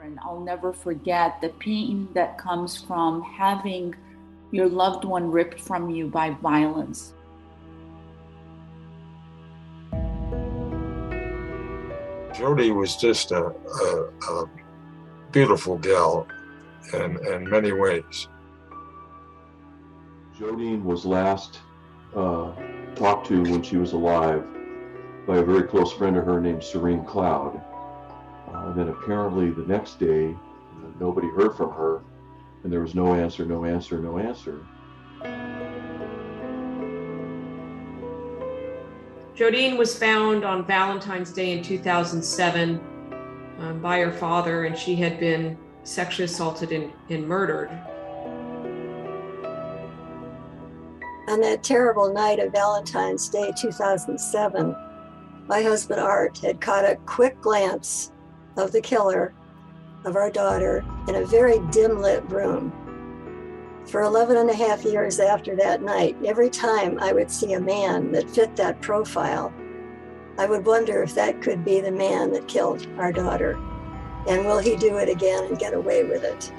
children. I'll never forget the pain that comes from having your loved one ripped from you by violence. Jodi was just a beautiful gal in many ways. Jodine was last talked to when she was alive by a very close friend of her named Serin Cloud. And then apparently the next day, nobody heard from her, and there was no answer, no answer, no answer. Jodine was found on Valentine's Day in 2007 by her father, and she had been sexually assaulted and murdered. On that terrible night of Valentine's Day 2007, my husband Art had caught a quick glance of the killer of our daughter in a very dim lit room. For 11 and a half years after that night, every time I would see a man that fit that profile, I would wonder if that could be the man that killed our daughter. And will he do it again and get away with it?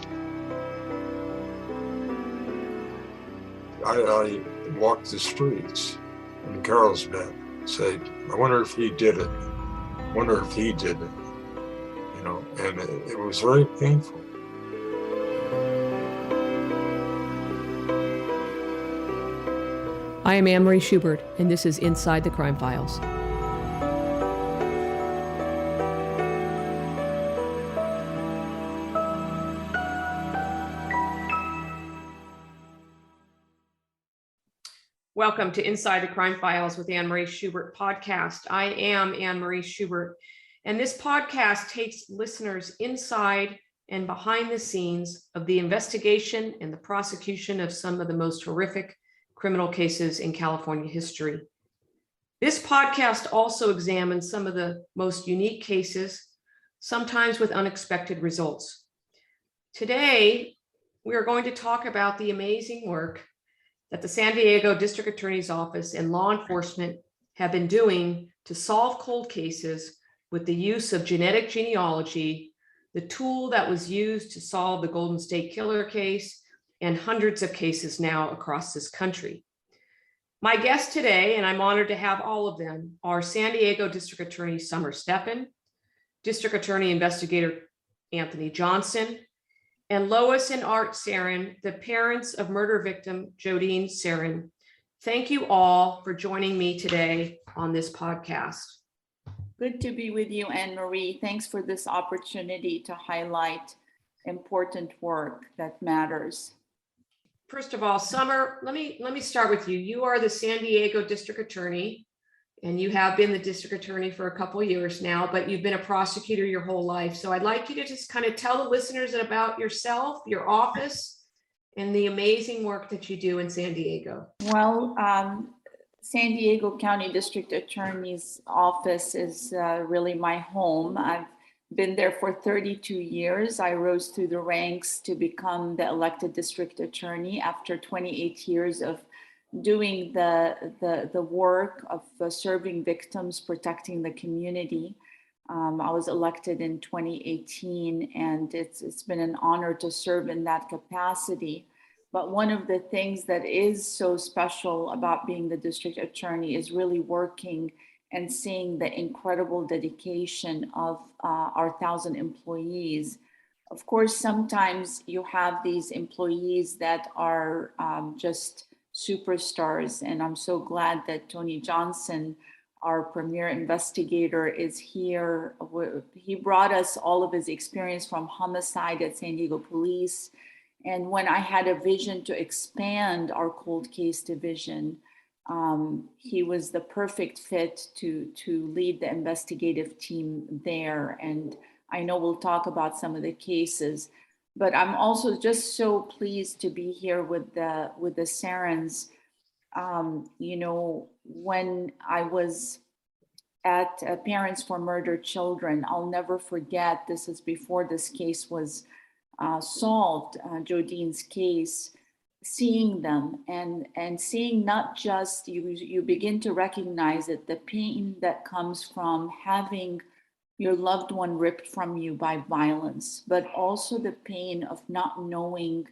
I walked the streets in Carlsbad, said, I wonder if he did it. I wonder if he did it. You know, and it was very painful. I am Anne-Marie Schubert, and this is Inside the Crime Files. Welcome to Inside the Crime Files with Anne-Marie Schubert podcast. I am Anne-Marie Schubert, and this podcast takes listeners inside and behind the scenes of the investigation and the prosecution of some of the most horrific criminal cases in California history. This podcast also examines some of the most unique cases, sometimes with unexpected results. Today, we are going to talk about the amazing work that the San Diego District Attorney's Office and law enforcement have been doing to solve cold cases with the use of genetic genealogy, the tool that was used to solve the Golden State Killer case and hundreds of cases now across this country. My guests today, and I'm honored to have all of them, are San Diego District Attorney Summer Stephan, District Attorney Investigator Anthony Johnson, and Lois and Art Serin, the parents of murder victim Jodi Serrin. Thank you all for joining me today on this podcast. Good to be with you, Anne-Marie. Thanks for this opportunity to highlight important work that matters. First of all, Summer, let me start with you. You are the San Diego District Attorney, and you have been the District Attorney for a couple of years now, but you've been a prosecutor your whole life. So I'd like you to just kind of tell the listeners about yourself, your office, and the amazing work that you do in San Diego. Well, San Diego County District Attorney's Office is really my home. I've been there for 32 years. I rose through the ranks to become the elected district attorney after 28 years of doing the work of serving victims, protecting the community. I was elected in 2018, and it's been an honor to serve in that capacity. But one of the things that is so special about being the district attorney is really working and seeing the incredible dedication of our 1,000 employees. Of course, sometimes you have these employees that are just superstars, and I'm so glad that Tony Johnson, our premier investigator, is here. He brought us all of his experience from homicide at San Diego Police. And when I had a vision to expand our cold case division, he was the perfect fit to lead the investigative team there. And I know we'll talk about some of the cases, but I'm also just so pleased to be here with the Serins. You know, when I was at Parents for Murdered Children, I'll never forget, this is before this case was solved, Jodine's case, seeing them and seeing not just, you begin to recognize it, the pain that comes from having your loved one ripped from you by violence, but also the pain of not knowing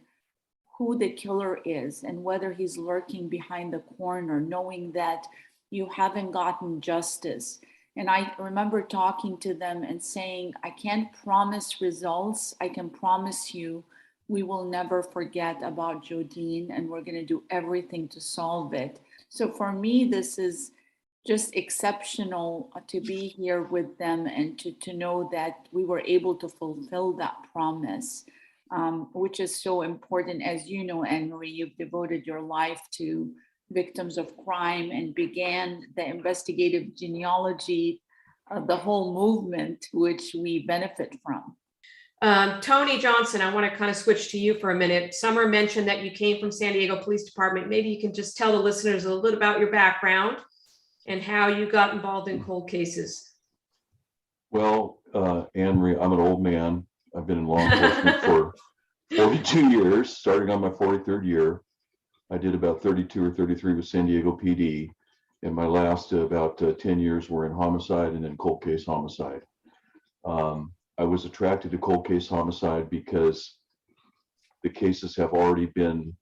who the killer is and whether he's lurking behind the corner, knowing that you haven't gotten justice. And I remember talking to them and saying, I can't promise results. I can promise you we will never forget about Jodine, and we're going to do everything to solve it. So for me, this is just exceptional to be here with them and to know that we were able to fulfill that promise, which is so important. As you know, Anne-Marie, you've devoted your life to victims of crime and began the investigative genealogy, the whole movement, which we benefit from. Tony Johnson, I want to kind of switch to you for a minute. Summer mentioned that you came from San Diego Police Department. Maybe you can just tell the listeners a little bit about your background and how you got involved in cold cases. Well, Anne-Marie, I'm an old man. I've been in law enforcement for 42 years, starting on my 43rd year. I did about 32 or 33 with San Diego PD, and my last about 10 years were in homicide and then cold case homicide. I was attracted to cold case homicide because the cases have already been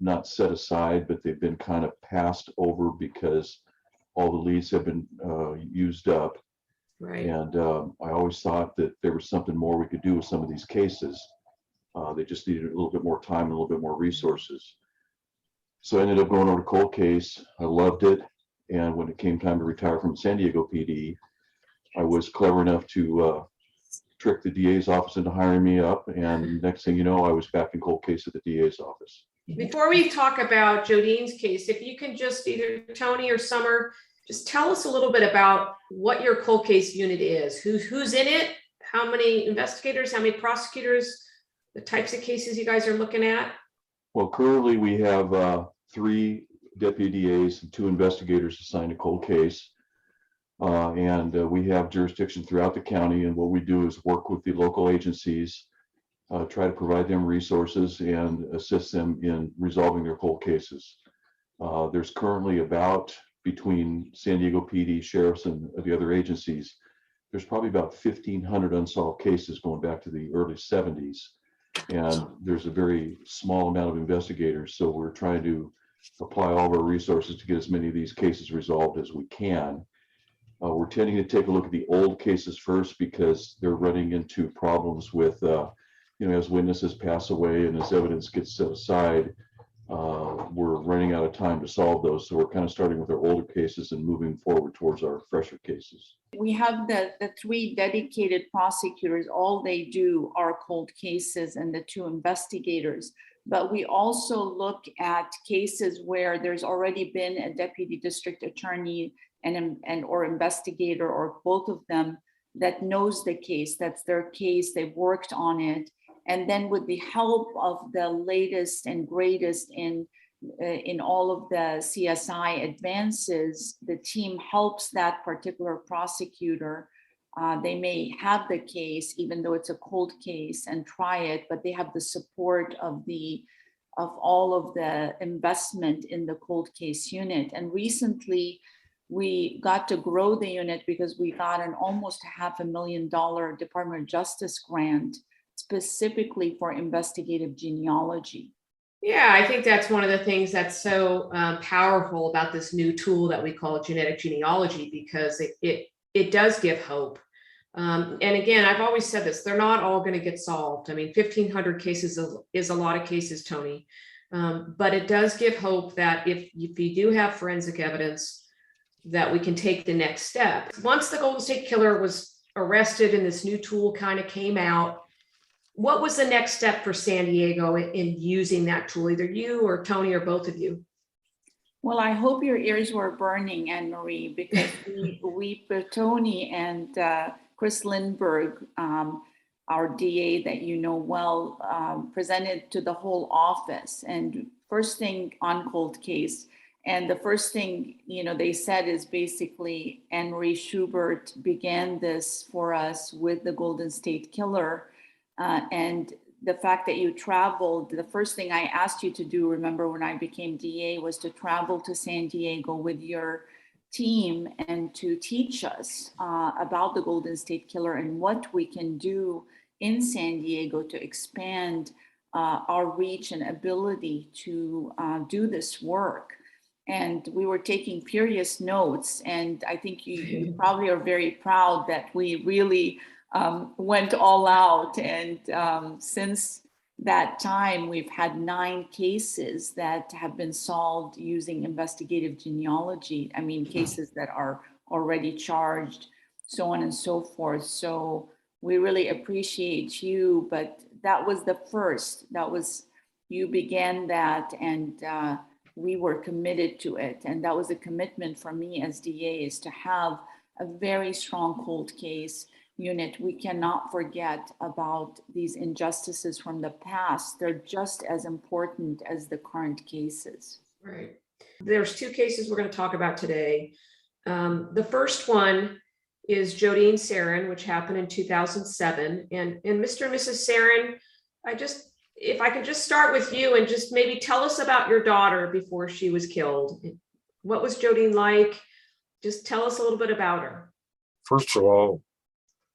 not set aside, but they've been kind of passed over because all the leads have been used up. Right. And I always thought that there was something more we could do with some of these cases. They just needed a little bit more time and a little bit more resources. So I ended up going over to cold case. I loved it. And when it came time to retire from San Diego PD, I was clever enough to trick the DA's office into hiring me up. And next thing you know, I was back in cold case at the DA's office. Before we talk about Jodine's case, if you can just either Tony or Summer, just tell us a little bit about what your cold case unit is, who's in it, how many investigators, how many prosecutors, the types of cases you guys are looking at. Well, currently we have 3 deputy DAs and 2 investigators assigned to cold case. And we have jurisdiction throughout the county, and what we do is work with the local agencies, try to provide them resources and assist them in resolving their cold cases. There's currently about, between San Diego PD, sheriffs, and the other agencies, there's probably about 1,500 unsolved cases going back to the early 70s. And there's a very small amount of investigators. So we're trying to apply all of our resources to get as many of these cases resolved as we can. We're tending to take a look at the old cases first because they're running into problems with, as witnesses pass away and as evidence gets set aside, we're running out of time to solve those. So we're kind of starting with our older cases and moving forward towards our fresher cases. We have the 3 dedicated prosecutors. All they do are cold cases, and the 2 investigators. But we also look at cases where there's already been a deputy district attorney and or investigator, or both of them, that knows the case. That's their case. They've worked on it. And then with the help of the latest and greatest in all of the CSI advances, the team helps that particular prosecutor. They may have the case, even though it's a cold case, and try it, but they have the support of all of the investment in the cold case unit. And recently, we got to grow the unit because we got an almost $500,000 Department of Justice grant specifically for investigative genealogy. Yeah, I think that's one of the things that's so powerful about this new tool that we call genetic genealogy, because it does give hope. And again, I've always said this, they're not all going to get solved. I mean, 1,500 cases is a lot of cases, Tony. But it does give hope that if you do have forensic evidence, that we can take the next step. Once the Golden State Killer was arrested and this new tool kind of came out, what was the next step for San Diego in using that tool, either you or Tony or both of you? Well, I hope your ears were burning, Anne-Marie, because Tony and Chris Lindbergh, our DA that you know well, presented to the whole office. And first thing on cold case, and the first thing, they said is basically Anne-Marie Schubert began this for us with the Golden State Killer. And the fact that you traveled, the first thing I asked you to do, remember when I became DA, was to travel to San Diego with your team and to teach us about the Golden State Killer and what we can do in San Diego to expand our reach and ability to do this work. And we were taking furious notes, and I think you probably are very proud that we really went all out. And since that time, we've had 9 cases that have been solved using investigative genealogy. I mean, cases that are already charged, so on and so forth. So we really appreciate you, but that was the first. You began that, and we were committed to it. And that was a commitment for me as DA, is to have a very strong cold case unit. We cannot forget about these injustices from the past. They're just as important as the current cases. Right. There's 2 cases we're going to talk about today. The first one is Jodi Serrin, which happened in 2007. And Mr. and Mrs. Serin, if I could just start with you and just maybe tell us about your daughter before she was killed. What was Jodine like? Just tell us a little bit about her. First of all,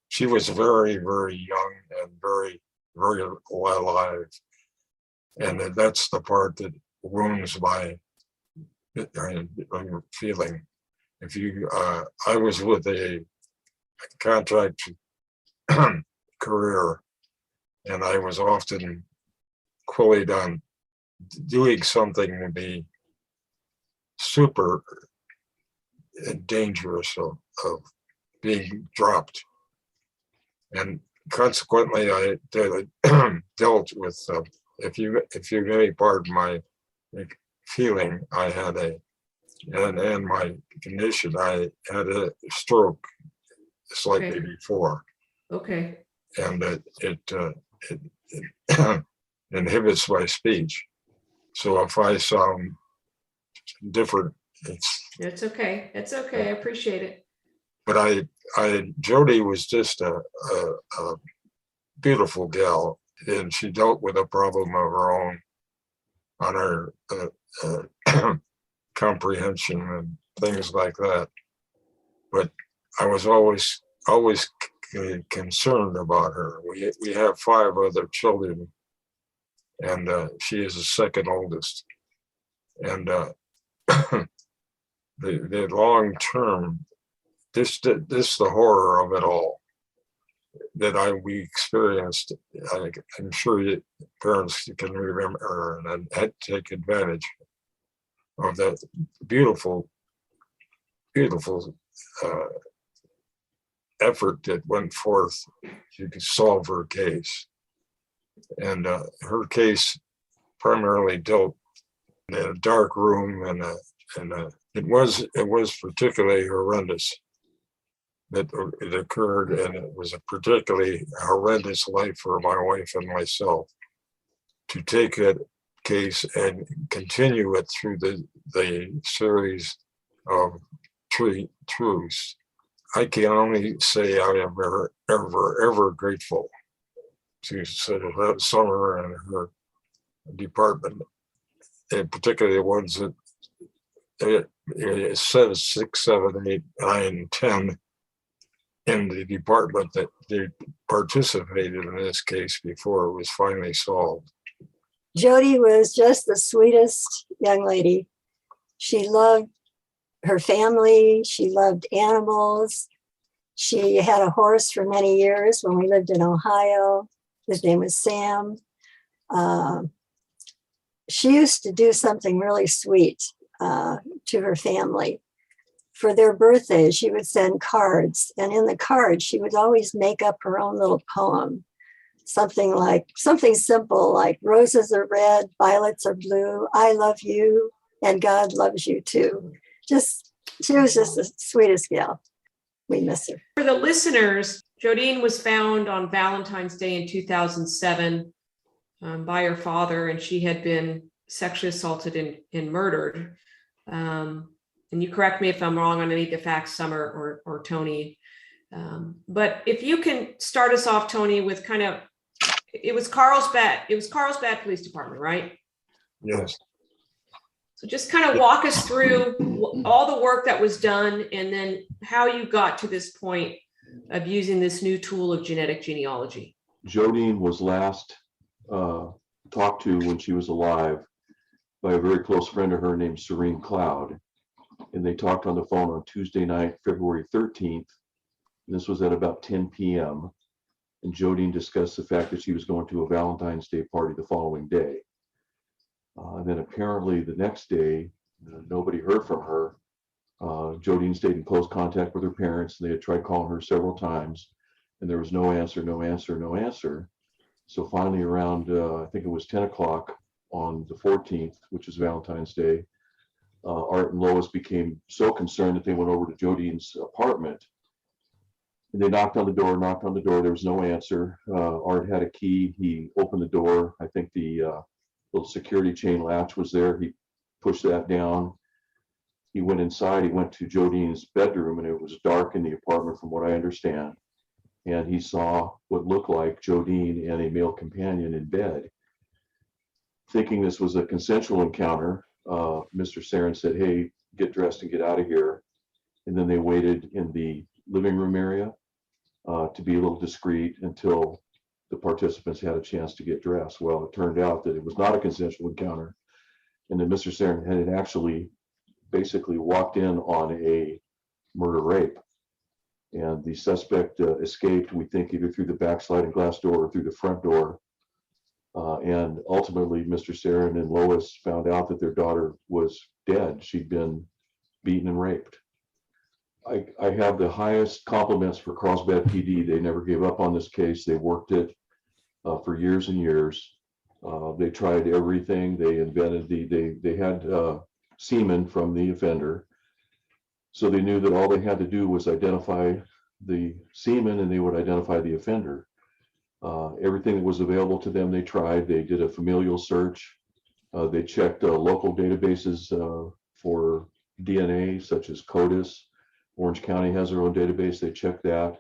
she was very, very young and very, very alive. And that's the part that wounds my feeling. I was with a contract career, and I was often quillied on doing something to be super dangerous of being dropped. And consequently, I dealt with, if you may pardon my feeling, I had and my condition, I had a stroke slightly before. Okay. And it inhibits my speech. So if I sound different, it's okay. It's okay. I appreciate it. But Jodi was just a beautiful gal, and she dealt with a problem of her own on her comprehension and things like that. But I was always concerned about her. We have 5 other children, and she is the second oldest. And the long term, this the horror of it all that we experienced. I'm sure parents can remember and had to take advantage of that beautiful effort that went forth to solve her case. And her case primarily dealt in a dark room, and it was particularly horrendous that it occurred, and it was a particularly horrendous life for my wife and myself to take that case and continue it through the series of truths. I can only say I am ever grateful to Summer and her department, and particularly the ones that it says 6, 7, 8, 9, 10 in the department that they participated in this case before it was finally solved. Jodi was just the sweetest young lady. She loved her family. She loved animals. She had a horse for many years when we lived in Ohio. His name was Sam. She used to do something really sweet to her family. For their birthdays, she would send cards. And in the cards, she would always make up her own little poem. Something simple like roses are red, violets are blue, I love you, and God loves you too. She was just the sweetest gal. We miss her. For the listeners, Jodine was found on Valentine's Day in 2007 by her father, and she had been sexually assaulted and murdered. And you correct me if I'm wrong on any of the facts, Summer or Tony. But if you can start us off, Tony, with it was Carlsbad Police Department, right? Yes. So just kind of walk us through all the work that was done and then how you got to this point of using this new tool of genetic genealogy. Jodine was last talked to when she was alive by a very close friend of her named Serin Cloud. And they talked on the phone on Tuesday night, February 13th. And this was at about 10 p.m. And Jodine discussed the fact that she was going to a Valentine's Day party the following day. And then apparently the next day, nobody heard from her. Jodine stayed in close contact with her parents. They had tried calling her several times, and there was no answer, no answer, no answer. So finally around, I think it was 10 o'clock on the 14th, which is Valentine's Day, Art and Lois became so concerned that they went over to Jodine's apartment. And they knocked on the door, there was no answer. Art had a key, he opened the door. I think the little security chain latch was there. He pushed that down. He went inside, he went to Jodine's bedroom, and it was dark in the apartment from what I understand. And he saw what looked like Jodine and a male companion in bed. Thinking this was a consensual encounter, Mr. Serin said, "Hey, get dressed and get out of here." And then they waited in the living room area to be a little discreet until the participants had a chance to get dressed. Well, it turned out that it was not a consensual encounter, and that Mr. Serin had actually basically walked in on a murder rape. And the suspect escaped, we think, either through the back sliding glass door or through the front door. And ultimately, Mr. Serin and Lois found out that their daughter was dead. She'd been beaten and raped. I have the highest compliments for Carlsbad PD. They never gave up on this case. They worked it for years and years. They tried everything. They invented they had semen from the offender. So they knew that all they had to do was identify the semen and they would identify the offender. Everything that was available to them, they tried. They did a familial search. They checked local databases for DNA, such as CODIS. Orange County has their own database. They checked that.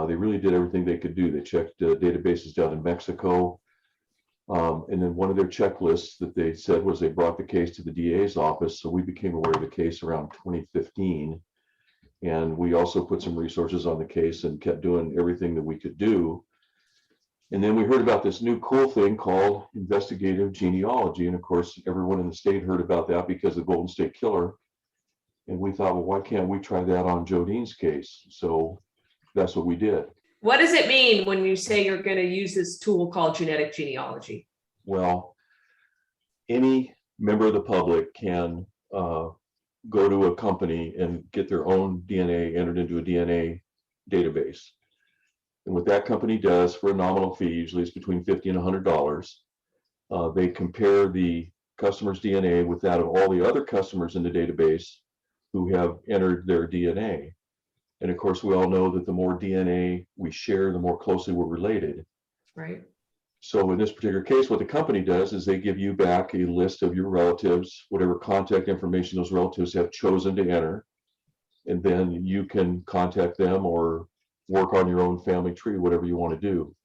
They really did everything they could do. They checked databases down in Mexico. And then one of their checklists that they said was they brought the case to the DA's office. So we became aware of the case around 2015. And we also put some resources on the case and kept doing everything that we could do. And then we heard about this new cool thing called Investigative Genealogy. And of course, everyone in the state heard about that because of the Golden State Killer. And we thought, well, why can't we try that on Jodine's case? So that's what we did. What does it mean when you say you're going to use this tool called genetic genealogy? Well, any member of the public can go to a company and get their own DNA entered into a DNA database. And what that company does for a nominal fee, usually it's between $50 and $100, they compare the customer's DNA with that of all the other customers in the database who have entered their DNA. And of course, we all know that the more DNA we share, the more closely we're related. Right. So in this particular case, what the company does is they give you back a list of your relatives, whatever contact information those relatives have chosen to enter. And then you can contact them or work on your own family tree, whatever you want to do.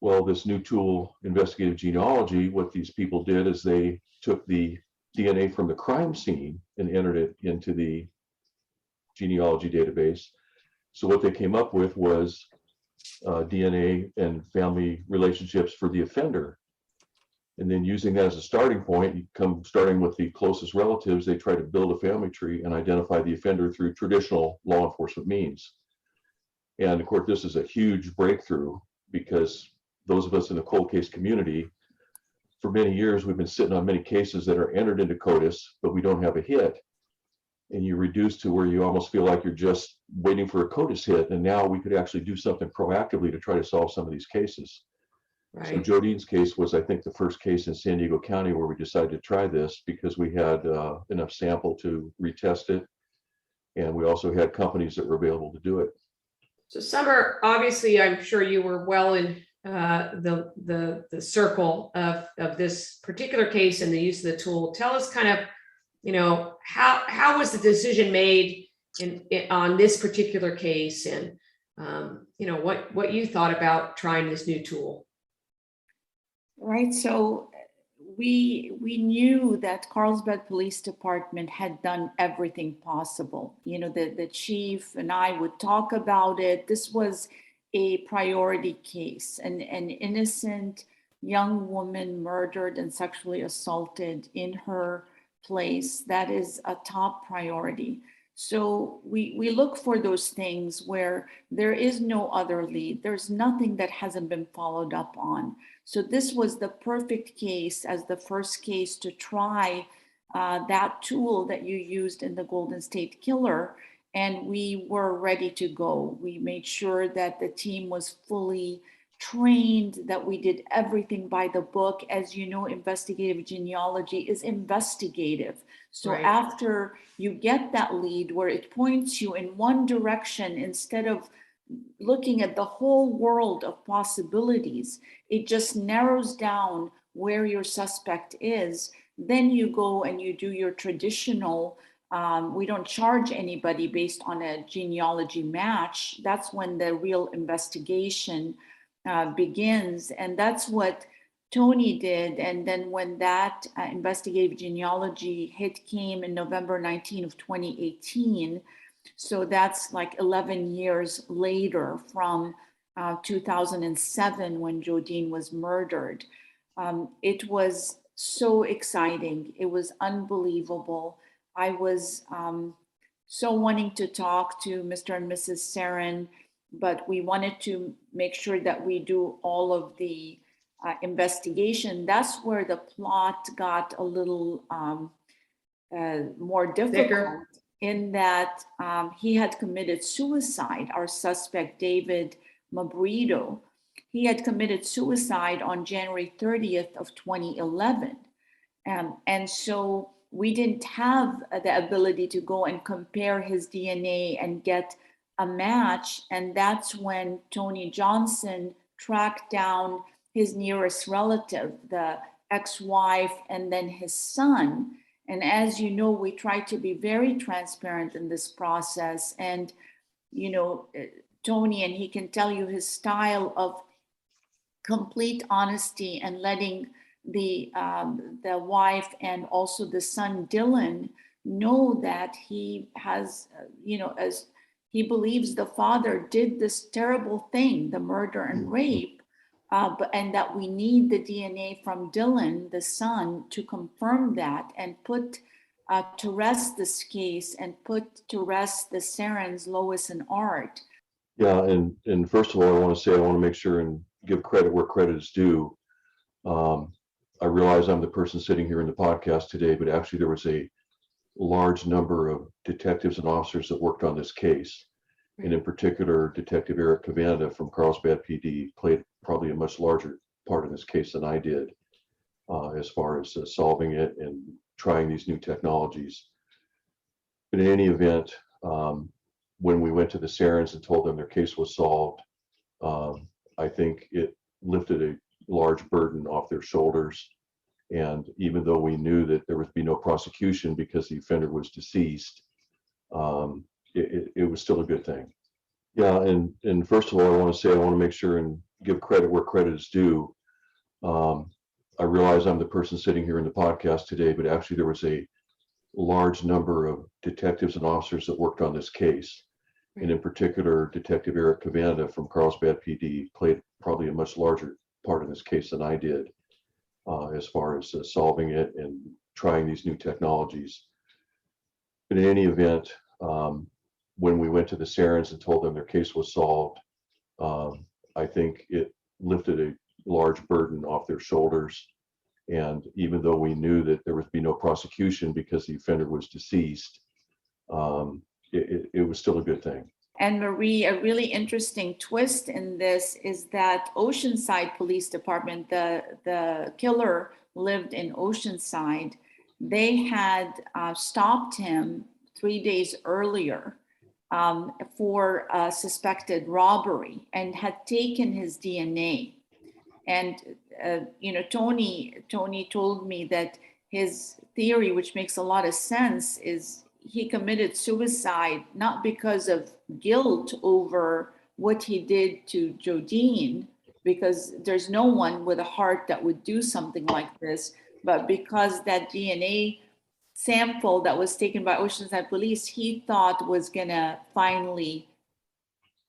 Well, this new tool, Investigative Genealogy, what these people did is they took the DNA from the crime scene and entered it into the genealogy database. So what they came up with was DNA and family relationships for the offender. And then using that as a starting point, you come starting with the closest relatives, they try to build a family tree and identify the offender through traditional law enforcement means. And of course, this is a huge breakthrough because those of us in the cold case community, for many years, we've been sitting on many cases that are entered into CODIS, but we don't have a hit. And you reduce to where you almost feel like you're just waiting for a CODIS hit. And now we could actually do something proactively to try to solve some of these cases. Right. So Jodine's case was, I think, the first case in San Diego County where we decided to try this because we had enough sample to retest it. And we also had companies that were available to do it. So Summer, obviously, I'm sure you were well in the circle of this particular case and the use of the tool. Tell us kind of, how was the decision made on this particular case, and what you thought about trying this new tool? Right. So we knew that Carlsbad Police Department had done everything possible. You know, the chief and I would talk about it. This was a priority case, an innocent young woman murdered and sexually assaulted in her place. That is a top priority. So we look for those things where there is no other lead. There's nothing that hasn't been followed up on. So this was the perfect case as the first case to try that tool that you used in the Golden State Killer. And we were ready to go. We made sure that the team was fully trained, that we did everything by the book. As you know, investigative genealogy is investigative. So Right. after you get that lead where it points you in one direction, instead of looking at the whole world of possibilities, it just narrows down where your suspect is. Then you go and you do your traditional, we don't charge anybody based on a genealogy match. That's when the real investigation begins. And that's what Tony did. And then when that investigative genealogy hit came in November 19 of 2018, so that's like 11 years later from 2007 when Jodine was murdered. It was so exciting. It was unbelievable. I was so wanting to talk to Mr. and Mrs. Serin, but we wanted to make sure that we do all of the investigation. That's where the plot got a little more difficult. Becker. In that he had committed suicide. Our suspect, David Mabrito, he had committed suicide on January 30th of 2011. And so we didn't have the ability to go and compare his DNA and get a match. And that's when Tony Johnson tracked down his nearest relative, the ex-wife, and then his son. And as you know, we try to be very transparent in this process. And, you know, Tony, and he can tell you his style of complete honesty and letting the wife and also the son, Dylan, know that he has, you know, as he believes the father did this terrible thing, the murder and rape. And that we need the DNA from Dylan, the son, to confirm that and put to rest this case and put to rest the Serins, Lois, and Art. Yeah, and first of all, I want to make sure and give credit where credit is due. I realize I'm the person sitting here in the podcast today, but actually there was a large number of detectives and officers that worked on this case. And in particular, Detective Eric Cavanda from Carlsbad PD played probably a much larger part in this case than I did, as far as solving it and trying these new technologies. But in any event, when we went to the Serins and told them their case was solved, I think it lifted a large burden off their shoulders. And even though we knew that there would be no prosecution because the offender was deceased, it was still a good thing. Yeah, and first of all, I want to make sure and give credit where credit is due. I realize I'm the person sitting here in the podcast today, but actually there was a large number of detectives and officers that worked on this case. And in particular, Detective Eric Cavanda from Carlsbad PD played probably a much larger part in this case than I did, as far as solving it and trying these new technologies. But in any event, when we went to the Serins and told them their case was solved, I think it lifted a large burden off their shoulders. And even though we knew that there would be no prosecution because the offender was deceased, it was still a good thing. And Marie, a really interesting twist in this is that Oceanside Police Department, the killer lived in Oceanside. They had stopped him 3 days earlier for a suspected robbery and had taken his DNA. And, Tony told me that his theory, which makes a lot of sense, is he committed suicide not because of guilt over what he did to Jodine, because there's no one with a heart that would do something like this, But because that DNA sample that was taken by Oceanside Police, he thought was gonna finally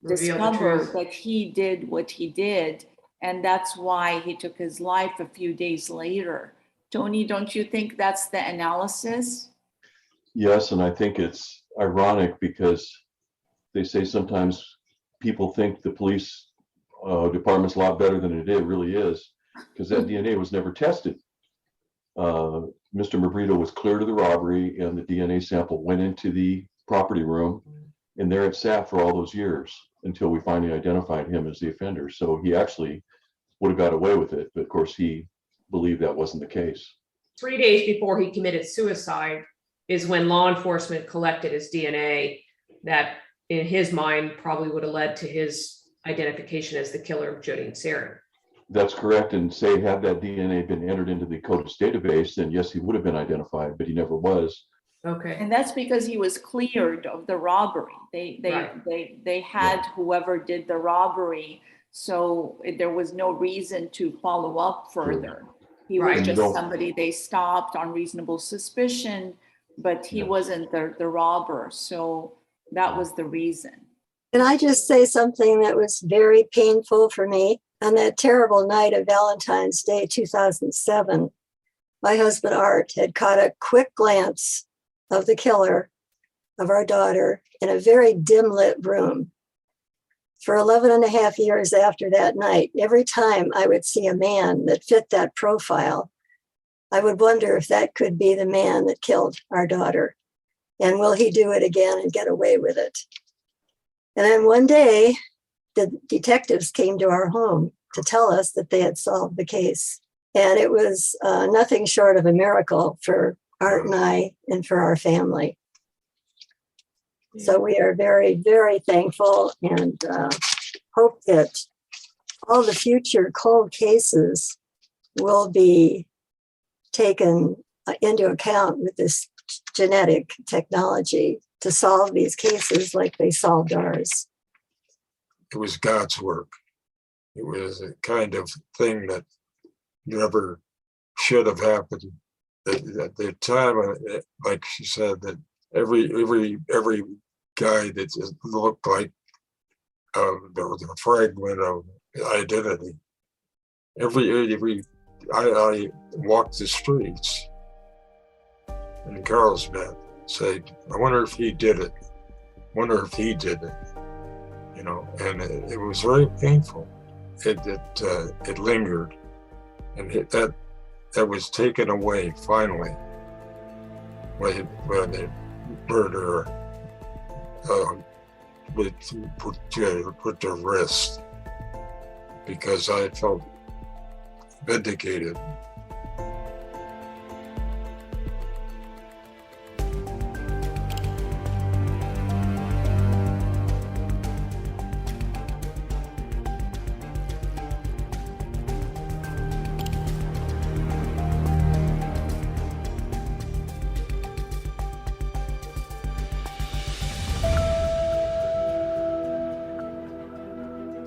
Reveal the discover truth. that he did what he did. And that's why he took his life a few days later. Tony, don't you think that's the analysis? Yes, and I think it's ironic because they say sometimes people think the police department's a lot better than it really is, because that DNA was never tested. Mr. Mabrito was clear to the robbery, and the DNA sample went into the property room, and there it sat for all those years until we finally identified him as the offender. So he actually would have got away with it, but of course he believed that wasn't the case. 3 days before he committed suicide is when law enforcement collected his DNA that in his mind probably would have led to his identification as the killer of Jodi Serrin. That's correct. And say, had that DNA been entered into the CODIS database, then yes, he would have been identified, but he never was. Okay. And that's because he was cleared of the robbery. They had whoever did the robbery, so there was no reason to follow up further. He was Right. just somebody they stopped on reasonable suspicion, but he wasn't the robber. So that was the reason. Can I just say something that was very painful for me? On that terrible night of Valentine's Day, 2007, my husband Art had caught a quick glance of the killer of our daughter in a very dim lit room. For 11 and a half years after that night, every time I would see a man that fit that profile, I would wonder if that could be the man that killed our daughter. And will he do it again and get away with it? And then one day, the detectives came to our home to tell us that they had solved the case. And it was nothing short of a miracle for Art and I and for our family. So we are very, very thankful and hope that all the future cold cases will be taken into account with this genetic technology to solve these cases like they solved ours. It was God's work. It was a kind of thing that never should have happened. At the time, like she said, that every guy that just looked like there was a fragment of identity. I walked the streets in Carlsbad, say, I wonder if he did it. Wonder if he did it. You know, and it was very painful. It lingered, and that was taken away finally when the murderer put to rest, because I felt vindicated.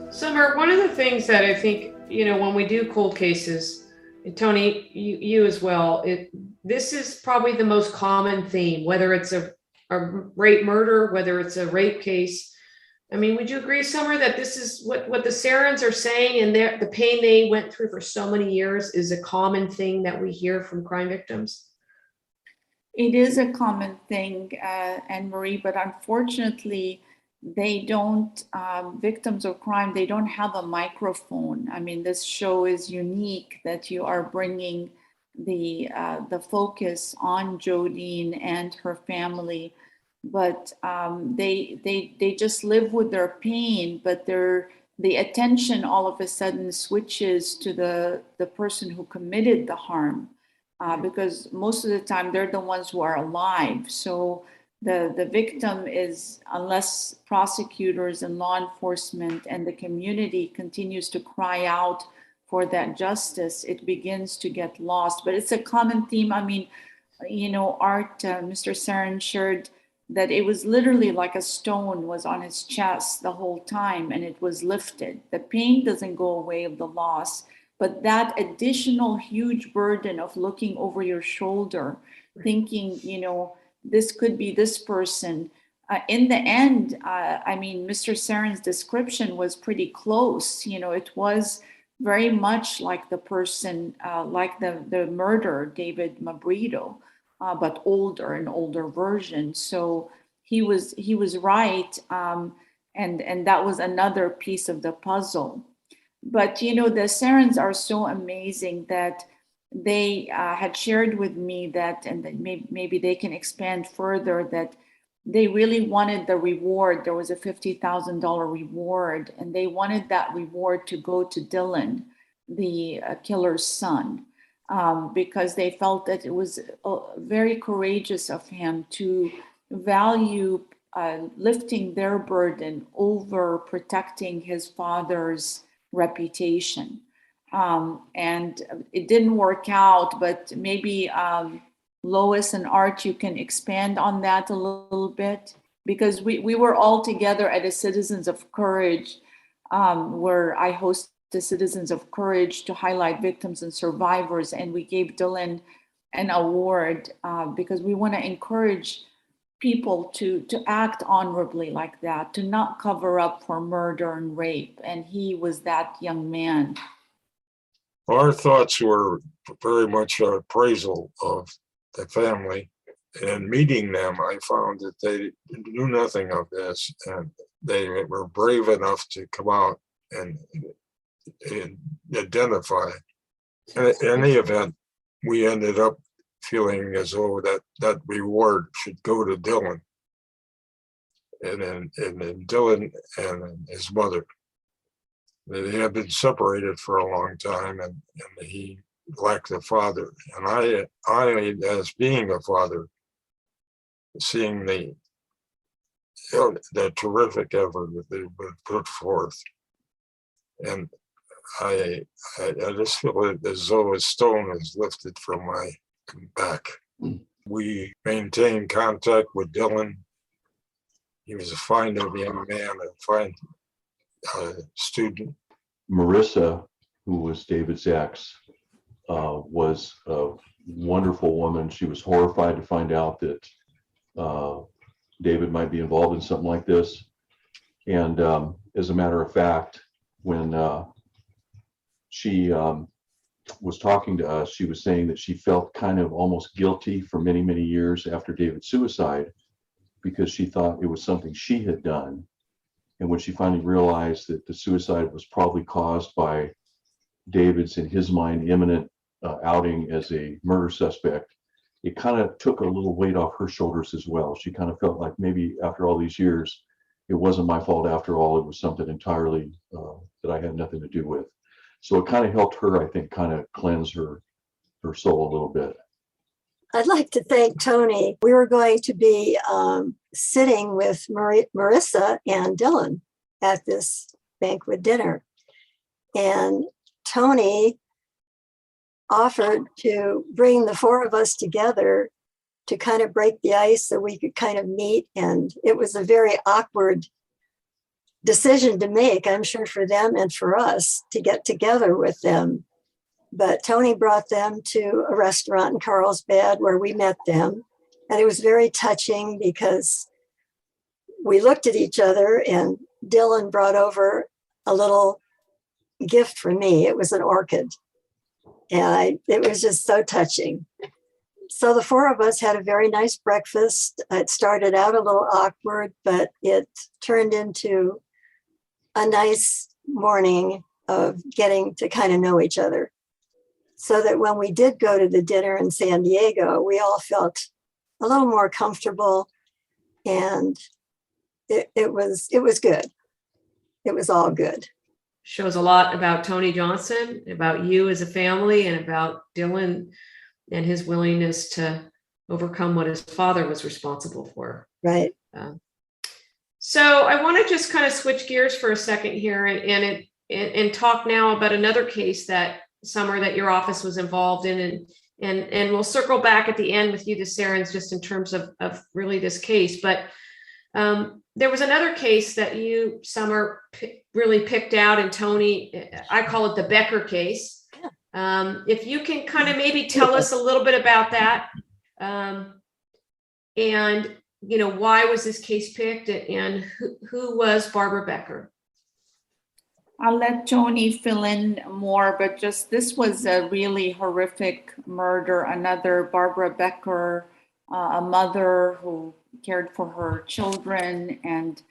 Summer, one of the things that I think, when we do cold cases, and Tony, you as well, this is probably the most common theme, whether it's a rape murder, whether it's a rape case. I mean, would you agree, Summer, that this is what the Serins are saying, and the pain they went through for so many years is a common thing that we hear from crime victims? It is a common thing, Anne-Marie, but unfortunately, they don't, victims of crime, they don't have a microphone. I mean, this show is unique that you are bringing the focus on Jodine and her family, but they just live with their pain, but the attention all of a sudden switches to the person who committed the harm, because most of the time they're the ones who are alive. So the victim is, unless prosecutors and law enforcement and the community continues to cry out for that justice, it begins to get lost. But it's a common theme. I mean, Art, Mr. Serin shared that it was literally like a stone was on his chest the whole time, and it was lifted. The pain doesn't go away of the loss, But that additional huge burden of looking over your shoulder, thinking, this could be this person. In the end, Mr. Serin's description was pretty close. It was very much like the person, like the murderer, David Mabrito, but an older version. So he was right, and that was another piece of the puzzle. But the Serins are so amazing that they had shared with me that, and that maybe they can expand further, that they really wanted the reward. There was a $50,000 reward, and they wanted that reward to go to Dylan, the killer's son, because they felt that it was very courageous of him to value lifting their burden over protecting his father's reputation. And it didn't work out, but maybe Lois and Art, you can expand on that a little bit, because we were all together at a Citizens of Courage, where I host the Citizens of Courage to highlight victims and survivors, and we gave Dylan an award because we want to encourage people to act honorably like that, to not cover up for murder and rape, and he was that young man. Our thoughts were very much an appraisal of the family, and meeting them, I found that they knew nothing of this, and they were brave enough to come out and identify. In any event, we ended up feeling as though that reward should go to Dylan, and then Dylan and his mother. They had been separated for a long time, and he lacked a father. And I, as being a father, seeing the terrific effort that they would put forth, and I just feel as though a stone is lifted from my back. We maintained contact with Dylan. He was a fine young man, a fine student. Marissa, who was David's ex, was a wonderful woman. She was horrified to find out that David might be involved in something like this. And as a matter of fact, when she was talking to us, she was saying that she felt kind of almost guilty for many, many years after David's suicide, because she thought it was something she had done. And when she finally realized that the suicide was probably caused by David's, in his mind, imminent outing as a murder suspect, it kind of took a little weight off her shoulders as well. She kind of felt like maybe after all these years, it wasn't my fault after all. It was something entirely that I had nothing to do with. So it kind of helped her, I think, kind of cleanse her soul a little bit. I'd like to thank Tony. We were going to be sitting with Marissa and Dylan at this banquet dinner. And Tony offered to bring the four of us together to kind of break the ice so we could kind of meet. And it was a very awkward decision to make, I'm sure, for them and for us to get together with them. But Tony brought them to a restaurant in Carlsbad where we met them. And it was very touching because we looked at each other, and Dylan brought over a little gift for me. It was an orchid. And it was just so touching. So the four of us had a very nice breakfast. It started out a little awkward, but it turned into a nice morning of getting to kind of know each other. So that when we did go to the dinner in San Diego, we all felt a little more comfortable, and it was good. It was all good. Shows a lot about Tony Johnson, about you as a family, and about Dylan and his willingness to overcome what his father was responsible for. Right. So I want to just kind of switch gears for a second here and talk now about another case that Summer, that your office was involved in, and we'll circle back at the end with you, the Serins, just in terms of really this case. But there was another case that you, Summer, really picked out, and Tony, I call it the Becker case. If you can kind of maybe tell us a little bit about that, and why was this case picked, and who was Barbara Becker? I'll let Tony fill in more, but just this was a really horrific murder. Another Barbara Becker, a mother who cared for her children, and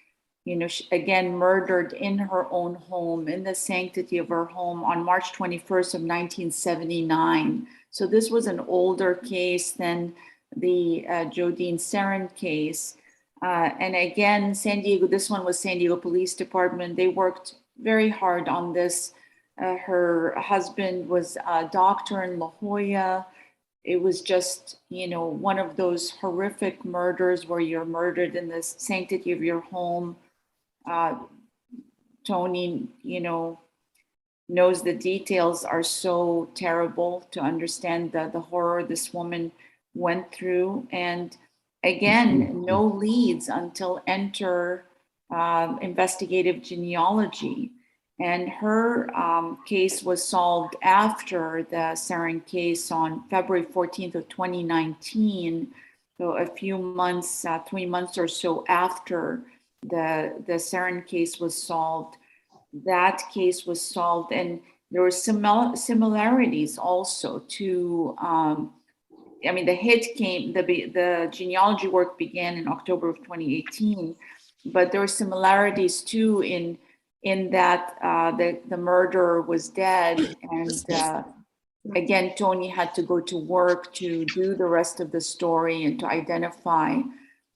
she, again, murdered in her own home, in the sanctity of her home on March 21st of 1979. So this was an older case than the Jodi Serrin case. And again, San Diego, this one was San Diego Police Department. They worked very hard on this. Her husband was a doctor in La Jolla. It was just, one of those horrific murders where you're murdered in the sanctity of your home. Tony, knows the details are so terrible to understand the horror this woman went through. And again, no leads until enter investigative genealogy. And her case was solved after the Serin case on February 14th of 2019. So a few months, 3 months or so after the Serin case was solved, that case was solved. And there were similarities also to, the hit came, the genealogy work began in October of 2018, but there were similarities too in that the murderer was dead, and again, Tony had to go to work to do the rest of the story and to identify.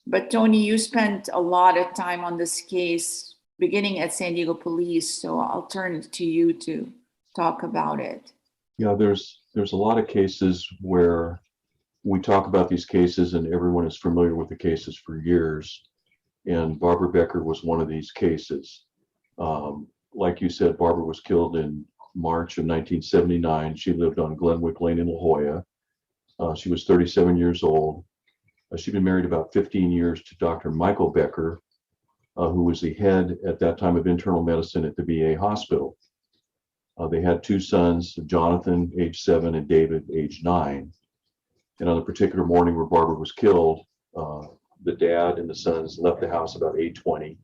But Tony, you spent a lot of time on this case beginning at San Diego Police, so I'll turn it to you to talk about it. Yeah, there's a lot of cases where we talk about these cases and everyone is familiar with the cases for years. And Barbara Becker was one of these cases. Like you said, Barbara was killed in March of 1979. She lived on Glenwick Lane in La Jolla. She was 37 years old. She'd been married about 15 years to Dr. Michael Becker, who was the head at that time of internal medicine at the VA hospital. They had two sons, Jonathan, age 7, and David, age 9. And on a particular morning where Barbara was killed, the dad and the sons left the house about 8:20.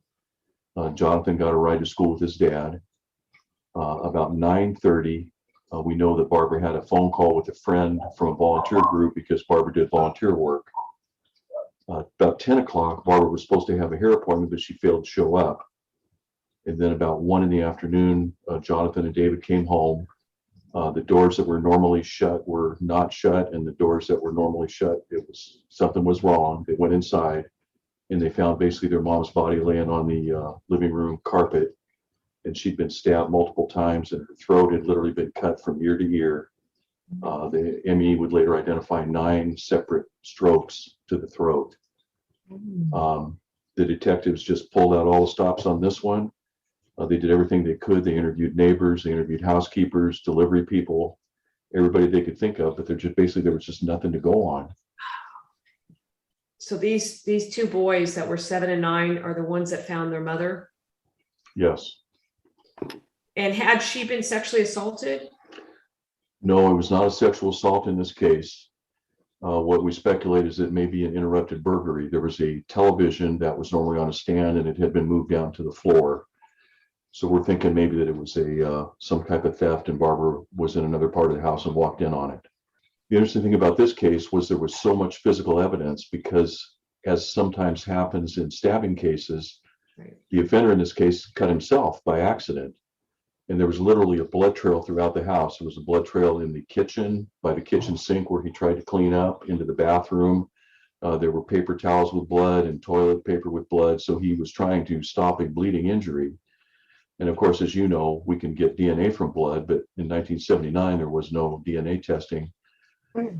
Jonathan got a ride to school with his dad. About 9:30, we know that Barbara had a phone call with a friend from a volunteer group because Barbara did volunteer work. About 10 o'clock, Barbara was supposed to have a hair appointment, but she failed to show up. And then about 1 in the afternoon, Jonathan and David came home. The doors that were normally shut were not shut, and the doors that were normally shut, something was wrong. They went inside and they found basically their mom's body laying on the living room carpet, and she'd been stabbed multiple times and her throat had literally been cut from ear to ear. The ME would later identify 9 separate strokes to the throat. The detectives just pulled out all the stops on this one. They did everything they could. They interviewed neighbors, they interviewed housekeepers, delivery people, everybody they could think of, but there was just nothing to go on. So these two boys that were 7 and 9 are the ones that found their mother? Yes. And had she been sexually assaulted? No, it was not a sexual assault in this case. What we speculate is it may be an interrupted burglary. There was a television that was normally on a stand and it had been moved down to the floor. So we're thinking maybe that it was some type of theft and Barbara was in another part of the house and walked in on it. The interesting thing about this case was there was so much physical evidence because, as sometimes happens in stabbing cases, the offender in this case cut himself by accident. And there was literally a blood trail throughout the house. There was a blood trail in the kitchen, by the kitchen sink where he tried to clean up, into the bathroom. There were paper towels with blood and toilet paper with blood. So he was trying to stop a bleeding injury. And of course, as you know, we can get DNA from blood, but in 1979, there was no DNA testing.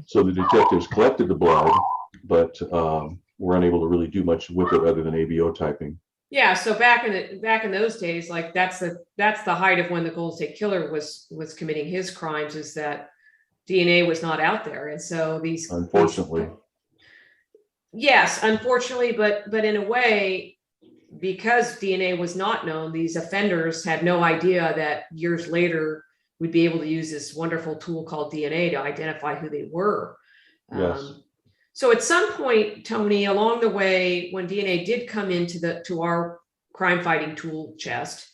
So the detectives collected the blood, but were unable to really do much with it other than ABO typing. Yeah, so back in those days, like that's the height of when the Golden State Killer was committing his crimes, is that DNA was not out there, and so these unfortunately, yes, unfortunately, but in a way, because DNA was not known, these offenders had no idea that years later we'd be able to use this wonderful tool called DNA to identify who they were. Yes. So at some point, Tony, along the way, when DNA did come to our crime fighting tool chest,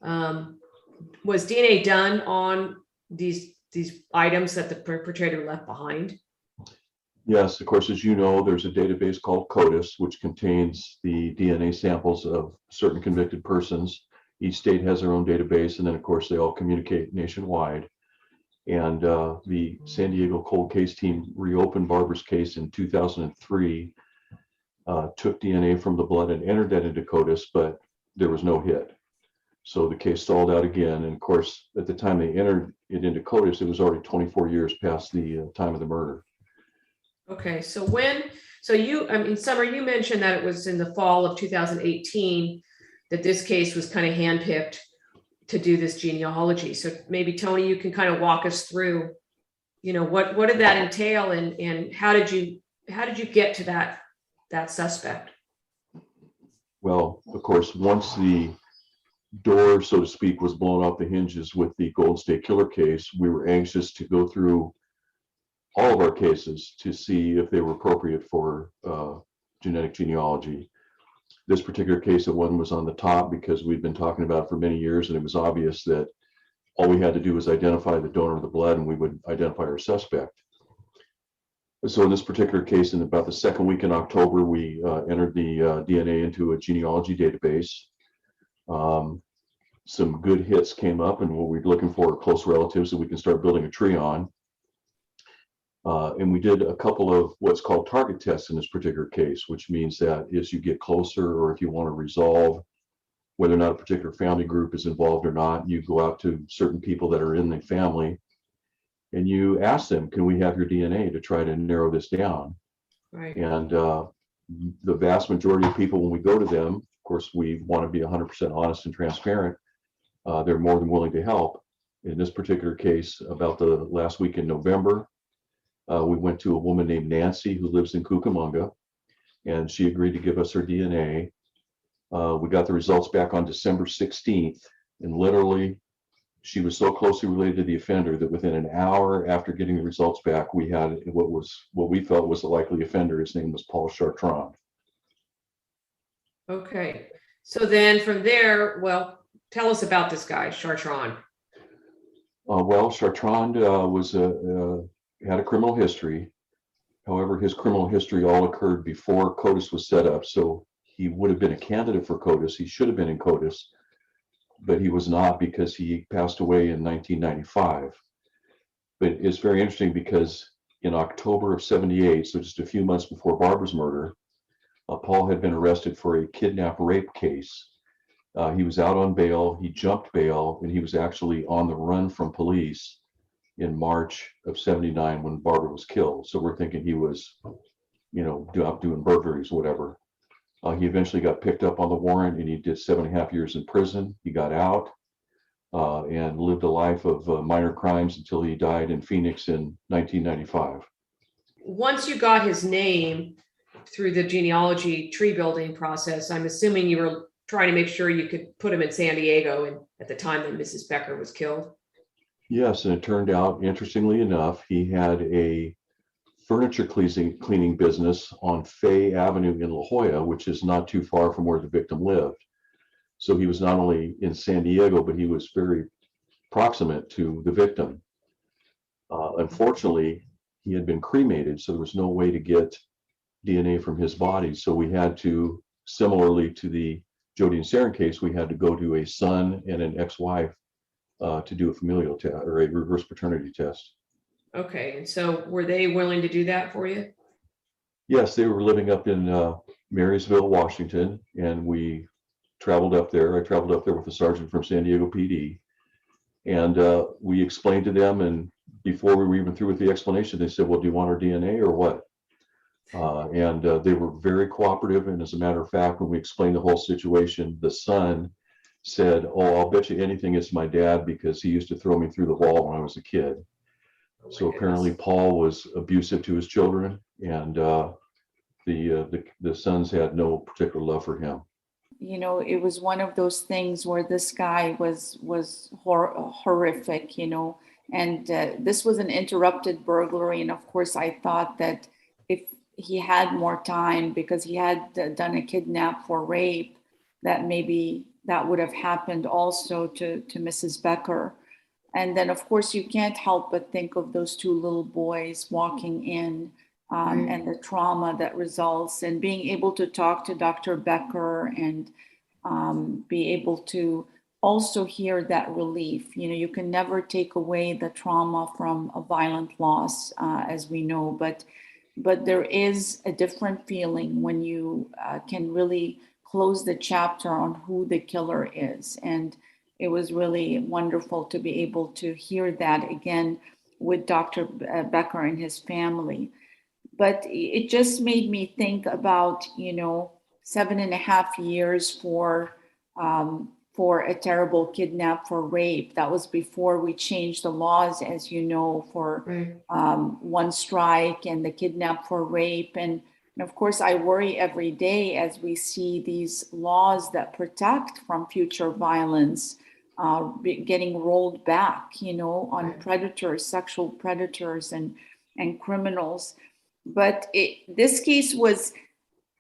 was DNA done on these items that the perpetrator left behind? Yes, of course, as you know, there's a database called CODIS, which contains the DNA samples of certain convicted persons. Each state has their own database, and then, of course, they all communicate nationwide. And the San Diego cold case team reopened Barbara's case in 2003, took DNA from the blood and entered that into CODIS, but there was no hit. So the case stalled out again. And of course, at the time they entered it into CODIS, it was already 24 years past the time of the murder. Okay, so Summer, you mentioned that it was in the fall of 2018 that this case was kind of handpicked to do this genealogy. So maybe Tony, you can kind of walk us through, what did that entail, and how did you get to that suspect? Well, of course, once the door, so to speak, was blown off the hinges with the Golden State Killer case, we were anxious to go through all of our cases to see if they were appropriate for genetic genealogy. This particular case, the one was on the top because we'd been talking about it for many years, and it was obvious that all we had to do was identify the donor of the blood, and we would identify our suspect. So in this particular case, in about the second week in October, we entered the DNA into a genealogy database. Some good hits came up, and what we're looking for are close relatives that we can start building a tree on. And we did a couple of what's called target tests in this particular case, which means that as you get closer, or if you want to resolve whether or not a particular family group is involved or not, you go out to certain people that are in the family and you ask them, can we have your DNA, to try to narrow this down? Right. And the vast majority of people, when we go to them, of course, we want to be 100% honest and transparent. They're more than willing to help. In this particular case, about the last week in November, we went to a woman named Nancy who lives in Cucamonga, and she agreed to give us her DNA. We got the results back on December 16th, and literally she was so closely related to the offender that within an hour after getting the results back, we had what we felt was the likely offender. His name was Paul Chartrond. Okay, so then from there, well, tell us about this guy, Chartrond. Well, Chartrond had a criminal history. However, his criminal history all occurred before CODIS was set up. So he would have been a candidate for CODIS. He should have been in CODIS, but he was not because he passed away in 1995. But it's very interesting because in October of 78, so just a few months before Barbara's murder, Paul had been arrested for a kidnap rape case. He was out on bail, he jumped bail, and he was actually on the run from police in March of 79 when Barbara was killed. So we're thinking he was, out doing burglaries, whatever. He eventually got picked up on the warrant, and he did 7.5 years in prison. He got out and lived a life of minor crimes until he died in Phoenix in 1995. Once you got his name through the genealogy tree building process, I'm assuming you were trying to make sure you could put him in San Diego and at the time that Mrs. Becker was killed. Yes, and it turned out, interestingly enough, he had a furniture cleaning business on Fay Avenue in La Jolla, which is not too far from where the victim lived. So he was not only in San Diego, but he was very proximate to the victim. Unfortunately, he had been cremated, so there was no way to get DNA from his body. So we had to, similarly to the Jodi Serrin case, we had to go to a son and an ex-wife to do a familial test or a reverse paternity test. Okay, and so were they willing to do that for you? Yes, they were living up in Marysville, Washington, and we traveled up there. I traveled up there with a sergeant from San Diego PD, and we explained to them, and before we were even through with the explanation, they said, well, do you want our DNA or what? And they were very cooperative, and as a matter of fact, when we explained the whole situation, the son said, oh, I'll bet you anything it's my dad because he used to throw me through the wall when I was a kid. So apparently Paul was abusive to his children, and the sons had no particular love for him. you know, it was one of those things where this guy was horrific, you know, and this was an interrupted burglary. And of course, I thought that if he had more time, because he had done a kidnap for rape, that maybe that would have happened also to Mrs. Becker. And then, of course, you can't help but think of those two little boys walking in, and the trauma that results, and being able to talk to Dr. Becker and be able to also hear that relief. You know, you can never take away the trauma from a violent loss, as we know, but there is a different feeling when you can really close the chapter on who the killer is. And it was really wonderful to be able to hear that again with Dr. Becker and his family. But it just made me think about, you know, 7.5 years for a terrible kidnap for rape. That was before we changed the laws, as you know, for one strike and the kidnap for rape. And of course, I worry every day as we see these laws that protect from future violence getting rolled back, you know, on predators, sexual predators and criminals. But this case was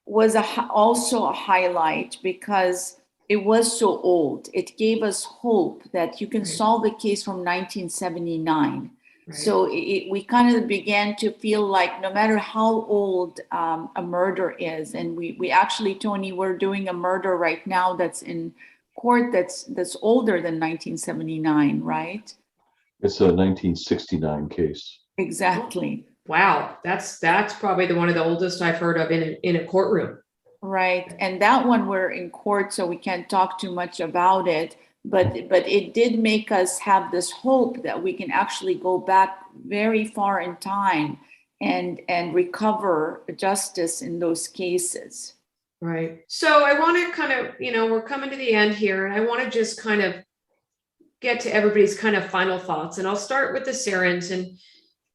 also a highlight because it was so old. It gave us hope that you can solve a case from 1979. So we kind of began to feel like no matter how old a murder is, and we actually, Tony, we're doing a murder right now that's in court that's older than 1979, right? It's a 1969 case. Exactly. Wow, that's probably one of the oldest I've heard of in a courtroom. Right, and that one we're in court, so we can't talk too much about it. But it did make us have this hope that we can actually go back very far in time and recover justice in those cases. Right. So I want to kind of, you know, we're coming to the end here, and I want to just kind of get to everybody's kind of final thoughts. And I'll start with the Serins. And,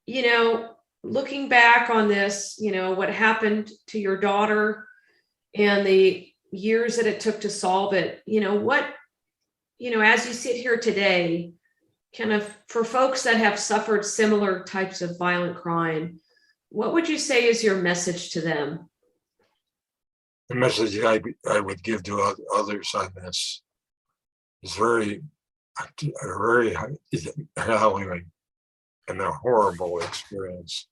you know, looking back on this, you know, what happened to your daughter and the years that it took to solve it, you know, what, you know, as you sit here today, kind of for folks that have suffered similar types of violent crime, what would you say is your message to them? The message I would give to others on this is very harrowing and a horrible experience.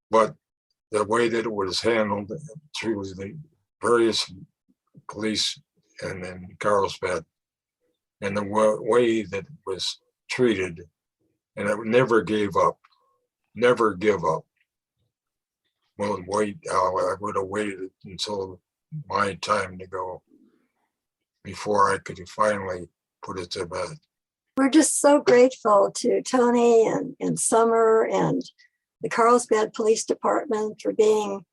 But the way that it was handled through the various police and in Carlsbad, and the way that it was treated, and it never gave up, never give up. Well, I would have waited until my time to go before I could finally put it to bed. We're just so grateful to Tony and Summer and the Carlsbad Police Department for being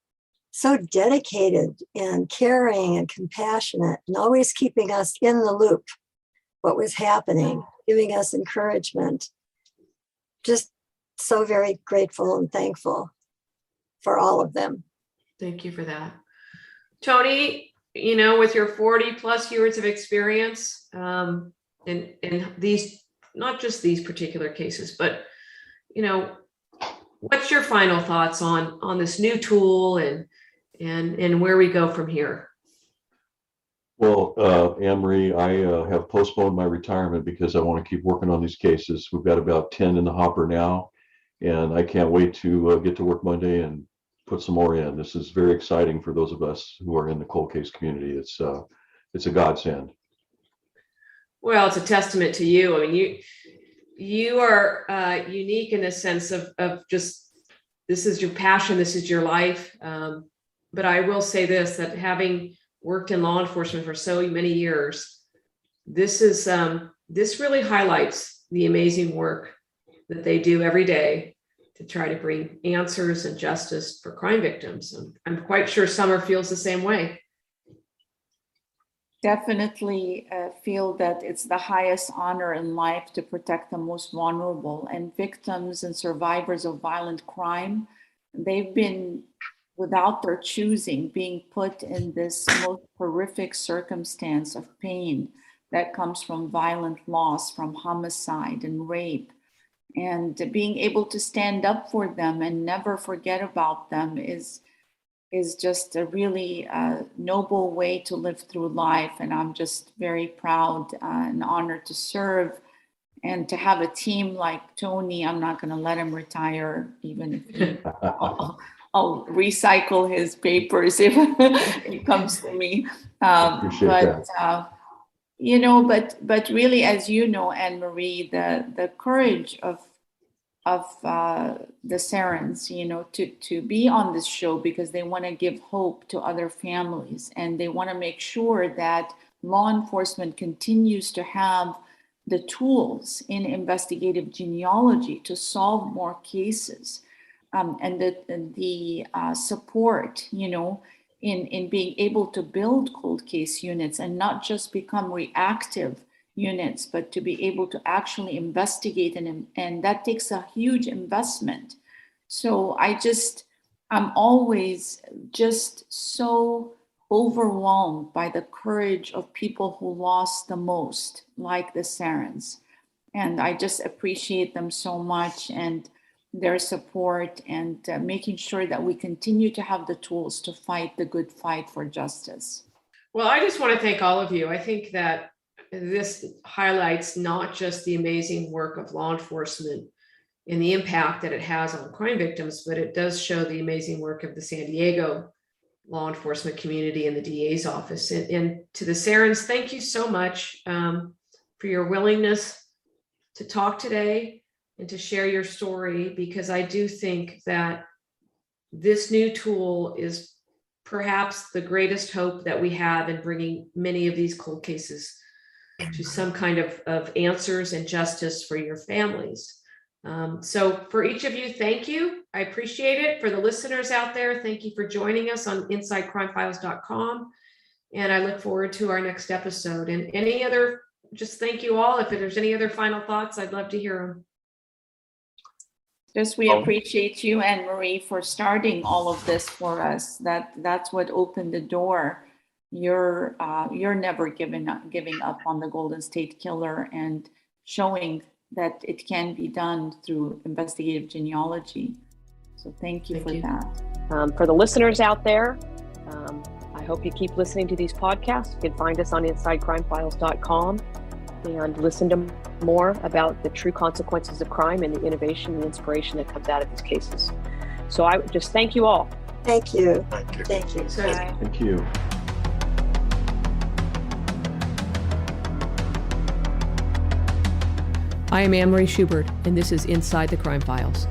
so dedicated and caring and compassionate and always keeping us in the loop, what was happening, giving us encouragement. Just so very grateful and thankful for all of them. Thank you for that. Tony, you know, with your 40 plus years of experience in these, not just these particular cases, but, you know, what's your final thoughts on this new tool and where we go from here? Well, Anne-Marie, I have postponed my retirement because I want to keep working on these cases. We've got about 10 in the hopper now, and I can't wait to get to work Monday and put some more in. This is very exciting for those of us who are in the cold case community. It's a godsend. Well, it's a testament to you. I mean, you are unique in the sense of just, this is your passion, this is your life. But I will say this, that having worked in law enforcement for so many years, this really highlights the amazing work that they do every day to try to bring answers and justice for crime victims. And I'm quite sure Summer feels the same way. Definitely feel that it's the highest honor in life to protect the most vulnerable, and victims and survivors of violent crime. They've been without their choosing, being put in this most horrific circumstance of pain that comes from violent loss, from homicide and rape. And being able to stand up for them and never forget about them is just a really noble way to live through life. And I'm just very proud and honored to serve and to have a team like Tony. I'm not going to let him retire, even if he, I'll recycle his papers if it comes to me. You know, but really, as you know, Anne-Marie, the courage of the Serins, you know, to be on this show because they want to give hope to other families, and they want to make sure that law enforcement continues to have the tools in investigative genealogy to solve more cases, and the support, you know, in being able to build cold case units and not just become reactive units, but to be able to actually investigate, and that takes a huge investment. So I'm always just so overwhelmed by the courage of people who lost the most, like the Serins. And I just appreciate them so much, and their support, and making sure that we continue to have the tools to fight the good fight for justice. Well, I just want to thank all of you. I think that this highlights not just the amazing work of law enforcement and the impact that it has on crime victims, but it does show the amazing work of the San Diego law enforcement community and the DA's office. And to the Serins, thank you so much for your willingness to talk today and to share your story, because I do think that this new tool is perhaps the greatest hope that we have in bringing many of these cold cases to some kind of answers and justice for your families. So for each of you, thank you. I appreciate it. For the listeners out there, thank you for joining us on InsideCrimeFiles.com. And I look forward to our next episode. And just thank you all. If there's any other final thoughts, I'd love to hear them. Just we appreciate you, Anne-Marie, for starting all of this for us. That's what opened the door. You're never giving up on the Golden State Killer, and showing that it can be done through investigative genealogy. So thank you for that. For the listeners out there, I hope you keep listening to these podcasts. You can find us on InsideCrimeFiles.com and listen to more about the true consequences of crime and the innovation and inspiration that comes out of these cases. So I just thank you all. Thank you. Thank you. Thank you. Thank you. I am Anne-Marie Schubert, and this is Inside the Crime Files.